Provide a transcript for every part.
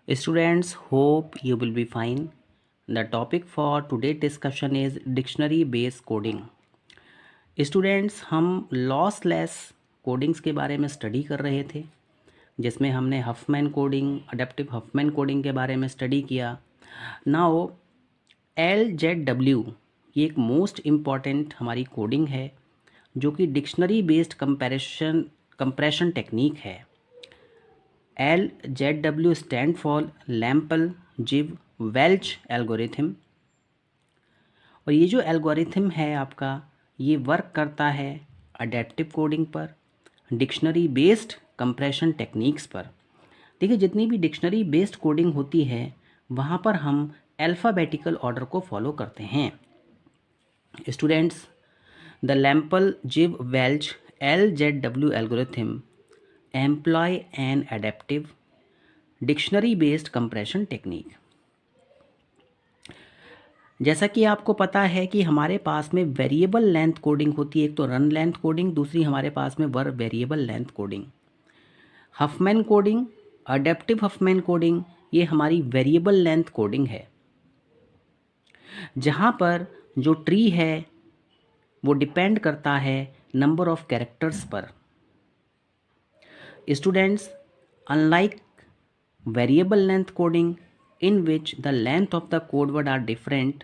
Students, hope you will be fine. The topic for today's discussion is dictionary based coding. Students, हम lossless codings के बारे में study कर रहे थे, जिसमें हमने Huffman coding, adaptive Huffman coding के बारे में स्टडी किया। नाउ LZW ये एक मोस्ट इम्पॉर्टेंट हमारी कोडिंग है, जो कि डिक्शनरी बेस्ड कंप्रेशन टेक्निक है। LZW stand for लैम्पल Ziv Welch algorithm. और ये जो एल्गोरिथम है आपका, ये वर्क करता है अडेप्टिव कोडिंग पर, डिक्शनरी बेस्ड कंप्रेशन टेक्निक्स पर। देखिए, जितनी भी डिक्शनरी बेस्ड कोडिंग होती है वहाँ पर हम अल्फ़ाबेटिकल ऑर्डर को फॉलो करते हैं। Students, the Lempel Ziv Welch LZW algorithm employ an adaptive dictionary based compression technique. जैसा कि आपको पता है कि हमारे पास में वेरिएबल लेंथ कोडिंग होती है, एक तो रन लेंथ कोडिंग, दूसरी हमारे पास में variable length coding. Huffman coding, adaptive Huffman coding, ये हमारी वेरिएबल लेंथ कोडिंग है, जहाँ पर जो ट्री है वो डिपेंड करता है नंबर ऑफ कैरेक्टर्स पर। Students, unlike variable length coding in which the length of the code word are different,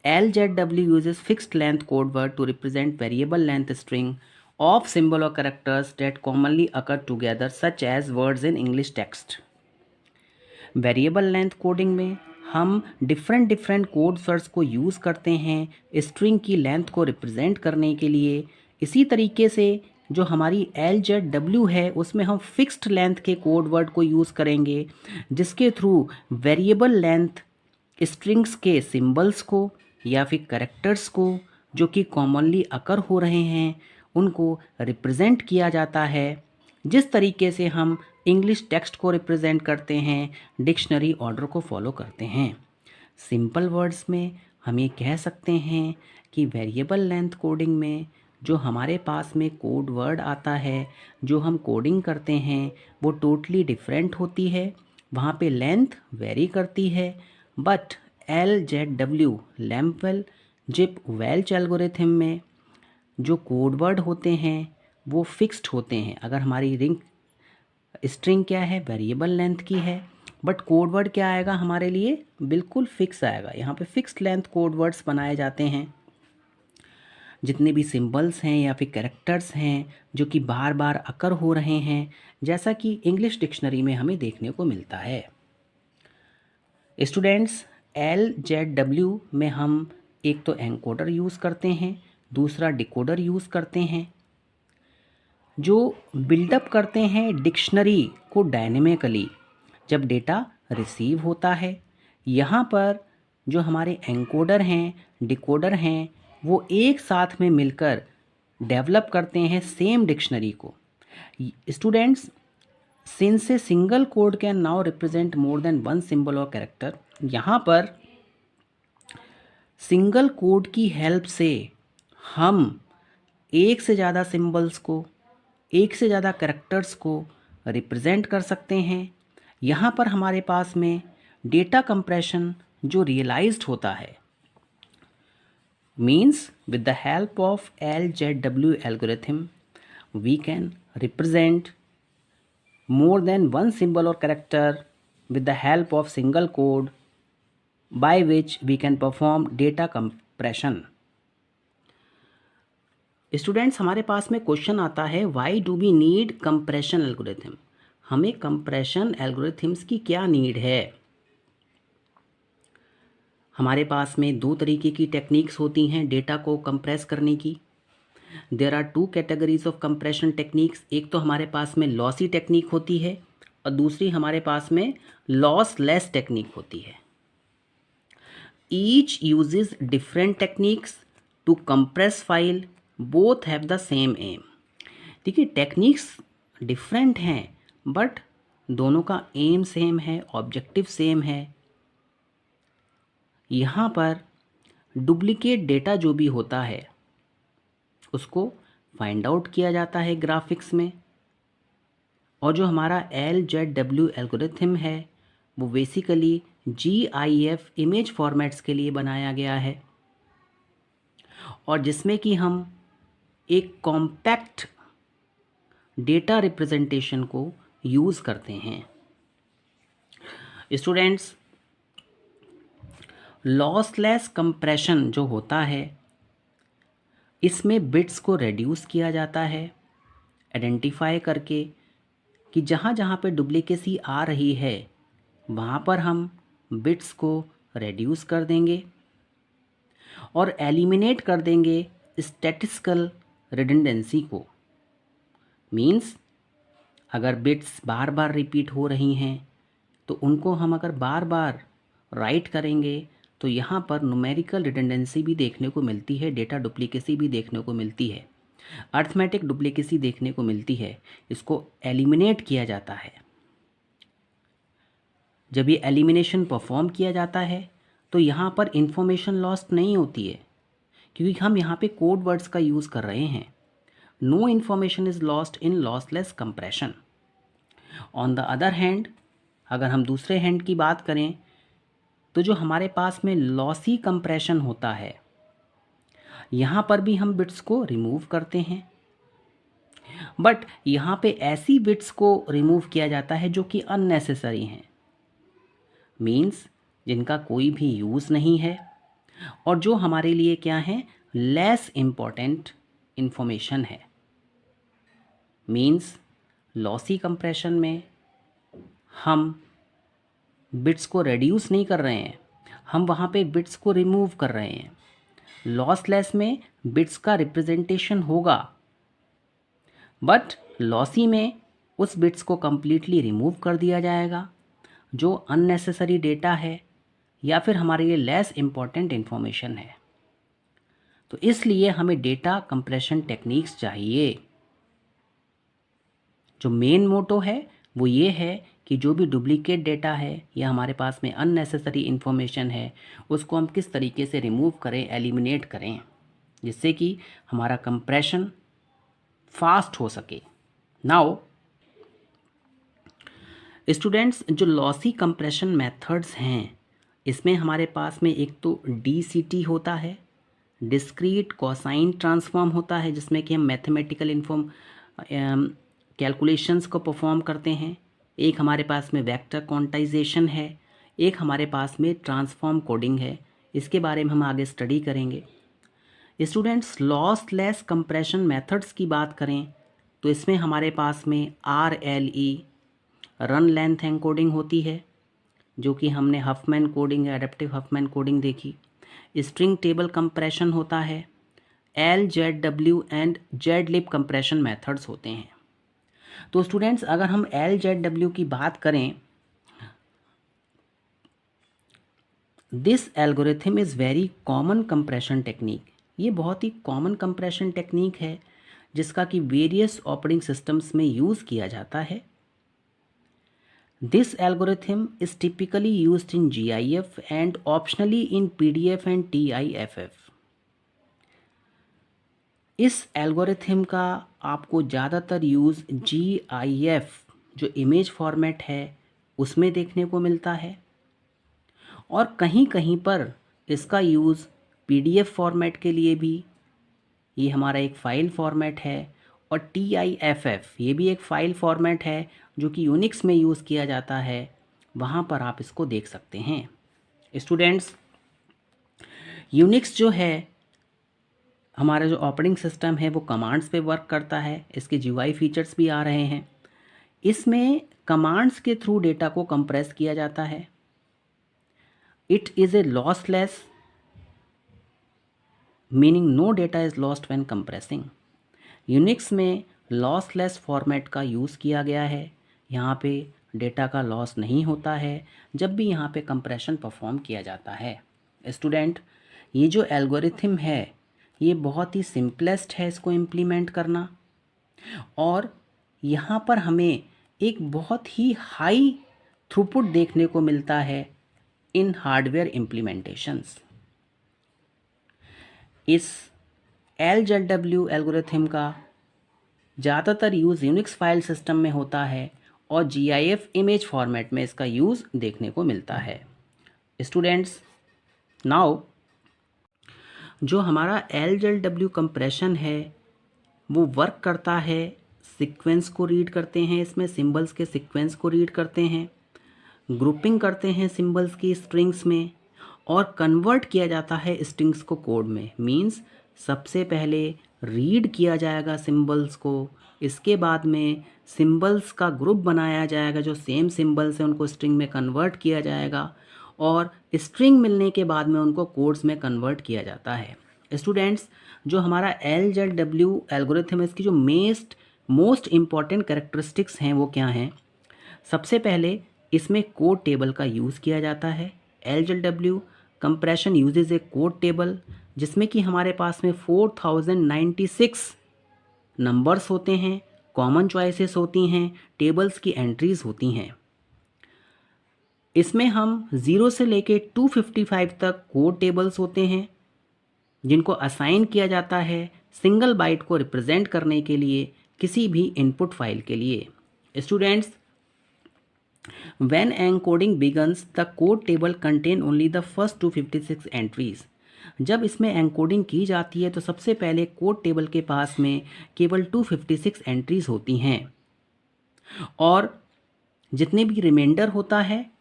LZW uses fixed length code word to represent variable length string of symbol or characters that commonly occur together, such as words in English text. Variable length coding में हम different code words को use करते हैं string की length को represent करने के लिए। इसी तरीके से जो हमारी LZW है, उसमें हम फिक्स्ड लेंथ के कोड वर्ड को यूज़ करेंगे, जिसके थ्रू वेरिएबल लेंथ स्ट्रिंग्स के सिंबल्स को या फिर कैरेक्टर्स को जो कि कॉमनली अकर हो रहे हैं उनको रिप्रेजेंट किया जाता है, जिस तरीके से हम इंग्लिश टेक्स्ट को रिप्रेजेंट करते हैं, डिक्शनरी ऑर्डर को फॉलो करते हैं। सिंपल वर्ड्स में हम ये कह सकते हैं कि वेरिएबल लेंथ कोडिंग में जो हमारे पास में कोड वर्ड आता है, जो हम कोडिंग करते हैं, वो टोटली डिफरेंट होती है। वहाँ पे लेंथ वेरी करती है, but LZW लैम्पल Ziv Welch algorithm में जो कोड वर्ड होते हैं वो फिक्स्ड होते हैं। अगर हमारी स्ट्रिंग क्या है, वेरिएबल लेंथ की है, बट कोड वर्ड क्या आएगा हमारे लिए, बिल्कुल फिक्स आएगा। यहाँ पे फिक्स्ड लेंथ कोड वर्ड्स बनाए जाते हैं। जितने भी सिंबल्स हैं या फिर कैरेक्टर्स हैं जो कि बार बार अकर हो रहे हैं, जैसा कि इंग्लिश डिक्शनरी में हमें देखने को मिलता है। स्टूडेंट्स, LZW में हम एक तो एनकोडर यूज़ करते हैं, दूसरा डिकोडर यूज़ करते हैं, जो बिल्डअप करते हैं डिक्शनरी को डायनेमिकली जब डेटा रिसीव होता है। यहाँ पर जो हमारे एनकोडर हैं, डिकोडर हैं, वो एक साथ में मिलकर डेवलप करते हैं सेम डिक्शनरी को। Students, since a single code can now represent more than one symbol और कैरेक्टर, यहाँ पर सिंगल कोड की हेल्प से हम एक से ज़्यादा सिंबल्स को, एक से ज़्यादा कैरेक्टर्स को रिप्रेजेंट कर सकते हैं। यहाँ पर हमारे पास में डेटा कंप्रेशन जो रियलाइज्ड होता है, means with the help of LZW algorithm we can represent more than one symbol or character with the help of single code by which we can perform data compression. Students, हमारे पास में question आता है, why do we need compression algorithm. हमें compression algorithms की क्या need है। हमारे पास में दो तरीके की टेक्निक्स होती हैं डेटा को कंप्रेस करने की। There are two categories of compression techniques. एक तो हमारे पास में लॉसी टेक्निक होती है और दूसरी हमारे पास में लॉसलेस टेक्निक होती है। Each uses different techniques to compress file, both have the same aim. देखिए, टेक्निक्स डिफरेंट हैं बट दोनों का एम सेम है, ऑब्जेक्टिव सेम है। यहाँ पर डुप्लीकेट डेटा जो भी होता है उसको फाइंड आउट किया जाता है ग्राफिक्स में, और जो हमारा LZW एल्गोरिथम है वो बेसिकली GIF इमेज फॉर्मेट्स के लिए बनाया गया है, और जिसमें कि हम एक कॉम्पैक्ट डेटा रिप्रेजेंटेशन को यूज़ करते हैं। स्टूडेंट्स, लॉसलेस कंप्रेशन जो होता है, इसमें बिट्स को रेड्यूस किया जाता है आइडेंटिफाई करके कि जहाँ जहाँ पे डुप्लीकेसी आ रही है वहाँ पर हम बिट्स को रेड्यूस कर देंगे और एलिमिनेट कर देंगे स्टैटिस्टिकल रिडंडेंसी को। मीन्स अगर बिट्स बार बार रिपीट हो रही हैं तो उनको हम अगर बार बार राइट करेंगे तो यहाँ पर न्यूमेरिकल रिडंडेंसी भी देखने को मिलती है, डेटा डुप्लीकेसी भी देखने को मिलती है, अर्थमेटिक डुप्लीकेसी देखने को मिलती है। इसको एलिमिनेट किया जाता है। जब ये एलिमिनेशन परफॉर्म किया जाता है तो यहाँ पर इंफॉर्मेशन लॉस्ट नहीं होती है, क्योंकि हम यहाँ पे कोड वर्ड्स का यूज़ कर रहे हैं। No information is lost in lossless compression. On the other hand, अगर हम दूसरे हैंड की बात करें तो जो हमारे पास में लॉसी कंप्रेशन होता है, यहाँ पर भी हम बिट्स को रिमूव करते हैं, बट यहाँ पे ऐसी बिट्स को रिमूव किया जाता है जो कि अननेसेसरी हैं, मीन्स जिनका कोई भी यूज़ नहीं है और जो हमारे लिए क्या है, लेस इम्पॉर्टेंट इंफॉर्मेशन है। मीन्स लॉसी कंप्रेशन में हम बिट्स को रेड्यूस नहीं कर रहे हैं, हम वहाँ पे बिट्स को रिमूव कर रहे हैं। लॉसलेस में बिट्स का रिप्रेजेंटेशन होगा, बट लॉसी में उस बिट्स को कंप्लीटली रिमूव कर दिया जाएगा जो अननेसेसरी डेटा है या फिर हमारे लिए लेस इम्पॉर्टेंट इंफॉर्मेशन है। तो इसलिए हमें डेटा कंप्रेशन टेक्निक्स चाहिए। जो मेन मोटो है वो ये है कि जो भी डुप्लीकेट डेटा है या हमारे पास में अननेसेसरी इन्फॉर्मेशन है उसको हम किस तरीके से रिमूव करें, एलिमिनेट करें, जिससे कि हमारा कंप्रेशन फास्ट हो सके। नाउ स्टूडेंट्स, जो लॉसी कंप्रेशन मेथड्स हैं इसमें हमारे पास में एक तो DCT होता है, डिस्क्रीट कोसाइन ट्रांसफॉर्म होता है, जिसमें कि हम मैथमेटिकल कैलकुलेशंस को परफॉर्म करते हैं। एक हमारे पास में वेक्टर क्वांटाइजेशन है, एक हमारे पास में ट्रांसफॉर्म कोडिंग है। इसके बारे में हम आगे स्टडी करेंगे। स्टूडेंट्स, लॉसलेस कंप्रेशन मेथड्स की बात करें तो इसमें हमारे पास में RLE रन लेंथ एनकोडिंग होती है, जो कि हमने Huffman coding, adaptive Huffman coding देखी। स्ट्रिंग टेबल कंप्रेशन होता है, LZW and ZLib compression methods होते हैं। तो स्टूडेंट्स, अगर हम LZW की बात करें, this algorithm is very common compression technique. ये बहुत ही कॉमन कंप्रेशन टेक्निक है जिसका कि वेरियस ऑपरेटिंग सिस्टम्स में यूज़ किया जाता है। This algorithm is typically used in GIF and optionally in PDF and TIFF। इस एल्गोरिथम का आपको ज़्यादातर यूज़ GIF जो इमेज फॉर्मेट है उसमें देखने को मिलता है, और कहीं कहीं पर इसका यूज़ PDF फॉर्मेट के लिए भी, ये हमारा एक फ़ाइल फॉर्मेट है, और TIFF ये भी एक फ़ाइल फॉर्मेट है जो कि यूनिक्स में यूज़ किया जाता है, वहाँ पर आप इसको देख सकते हैं। स्टूडेंट्स, यूनिक्स जो है हमारा जो ऑपरेटिंग सिस्टम है वो कमांड्स पे वर्क करता है। इसके GUI फीचर्स भी आ रहे हैं। इसमें कमांड्स के थ्रू डेटा को कंप्रेस किया जाता है। It is a lossless, meaning no data is lost when compressing. Unix में लॉसलेस फॉर्मेट का यूज़ किया गया है। यहाँ पे डेटा का लॉस नहीं होता है जब भी यहाँ पे कंप्रेशन परफॉर्म किया जाता है। स्टूडेंट, ये जो एल्गोरिथम है ये बहुत ही सिंपलेस्ट है इसको इम्प्लीमेंट करना, और यहाँ पर हमें एक बहुत ही हाई थ्रूपुट देखने को मिलता है इन हार्डवेयर इम्प्लीमेंटेशंस। इस LZW एल्गोरिथम का ज़्यादातर यूज़ यूनिक्स फाइल सिस्टम में होता है और GIF इमेज फॉर्मेट में इसका यूज़ देखने को मिलता है। स्टूडेंट्स, नाउ जो हमारा LZW कंप्रेशन है वो वर्क करता है, सीक्वेंस को रीड करते हैं, इसमें सिंबल्स के सीक्वेंस को रीड करते हैं, ग्रुपिंग करते हैं सिंबल्स की स्ट्रिंग्स में, और कन्वर्ट किया जाता है स्ट्रिंग्स को कोड में। मींस सबसे पहले रीड किया जाएगा सिंबल्स को, इसके बाद में सिंबल्स का ग्रुप बनाया जाएगा, जो सेम सिंबल्स हैं उनको स्ट्रिंग में कन्वर्ट किया जाएगा, और स्ट्रिंग मिलने के बाद में उनको कोड्स में कन्वर्ट किया जाता है। स्टूडेंट्स, जो हमारा LZW एल्गोरिथम है, इसकी जो मोस्ट इम्पॉर्टेंट कैरेक्टरिस्टिक्स हैं वो क्या हैं? सबसे पहले इसमें कोड टेबल का यूज़ किया जाता है। LZW कंप्रेशन यूजेज ए कोड टेबल, जिसमें कि हमारे पास में 4096 नंबर्स होते हैं, कॉमन चॉइसेस होती हैं, टेबल्स की एंट्रीज होती हैं। इसमें हम 0 से लेके 255 तक कोड टेबल्स होते हैं, जिनको असाइन किया जाता है सिंगल बाइट को रिप्रेजेंट करने के लिए किसी भी इनपुट फाइल के लिए। Students, when encoding begins, the code table contain only the first 256 entries. जब इसमें एनकोडिंग की जाती है तो सबसे पहले कोड टेबल के पास में केवल 256 एंट्रीज होती हैं, और जितने भी रिमाइंडर होता है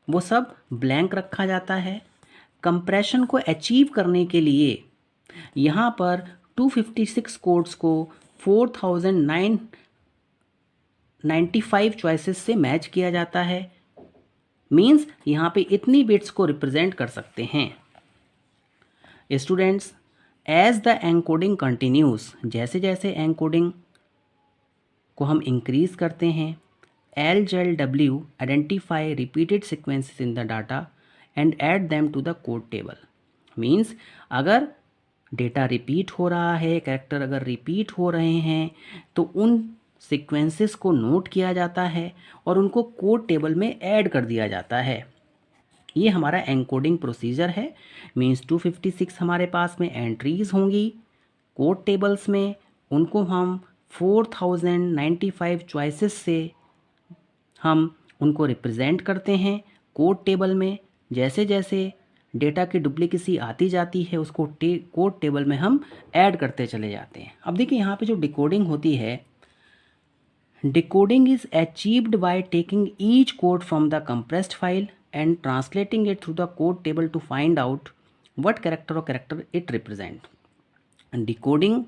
वो सब ब्लैंक रखा जाता है। कंप्रेशन को अचीव करने के लिए यहाँ पर 256 कोड्स को 4095 चॉइसेस से मैच किया जाता है। मींस यहाँ पे इतनी बिट्स को रिप्रेजेंट कर सकते हैं। Students, as the encoding continues, जैसे जैसे एनकोडिंग को हम इंक्रीज करते हैं, LZW identify repeated sequences in the data and add them to the code table. Means अगर डेटा रिपीट हो रहा है, कैरेक्टर अगर रिपीट हो रहे हैं, तो उन सीक्वेंसेस को नोट किया जाता है और उनको कोड टेबल में ऐड कर दिया जाता है। ये हमारा एनकोडिंग प्रोसीजर है। मींस 256 हमारे पास में एंट्रीज होंगी कोड टेबल्स में, उनको हम 4095 चॉइसेस से हम उनको रिप्रेजेंट करते हैं कोड टेबल में। जैसे जैसे डेटा की डुप्लीकेसी आती जाती है उसको कोड टेबल में हम ऐड करते चले जाते हैं। अब देखिए यहाँ पे जो डिकोडिंग होती है, decoding is achieved by taking each code from the compressed file and translating it through the code table to find out what character और कैरेक्टर इट रिप्रेजेंट। डिकोडिंग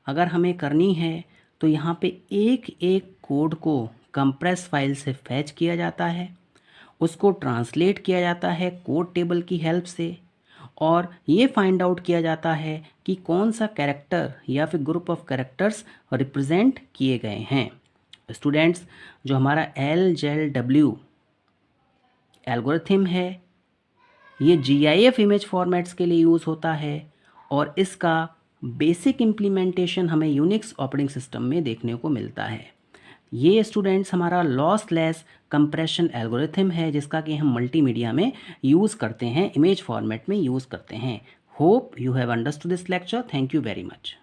अगर हमें करनी है तो यहाँ पे एक एक कोड को कंप्रेस फाइल से फैच किया जाता है, उसको ट्रांसलेट किया जाता है कोड टेबल की हेल्प से, और ये फाइंड आउट किया जाता है कि कौन सा कैरेक्टर या फिर ग्रुप ऑफ कैरेक्टर्स रिप्रेजेंट किए गए हैं। स्टूडेंट्स, जो हमारा LZW एल्गोरिथम है ये GIF इमेज फॉर्मेट्स के लिए यूज़ होता है, और इसका बेसिक इम्प्लीमेंटेशन हमें यूनिक्स ऑपरेटिंग सिस्टम में देखने को मिलता है। ये स्टूडेंट्स हमारा लॉसलेस कंप्रेशन एल्गोरिथम है, जिसका कि हम मल्टीमीडिया में यूज़ करते हैं, इमेज फॉर्मेट में यूज़ करते हैं। Hope you have understood this lecture. Thank you very much.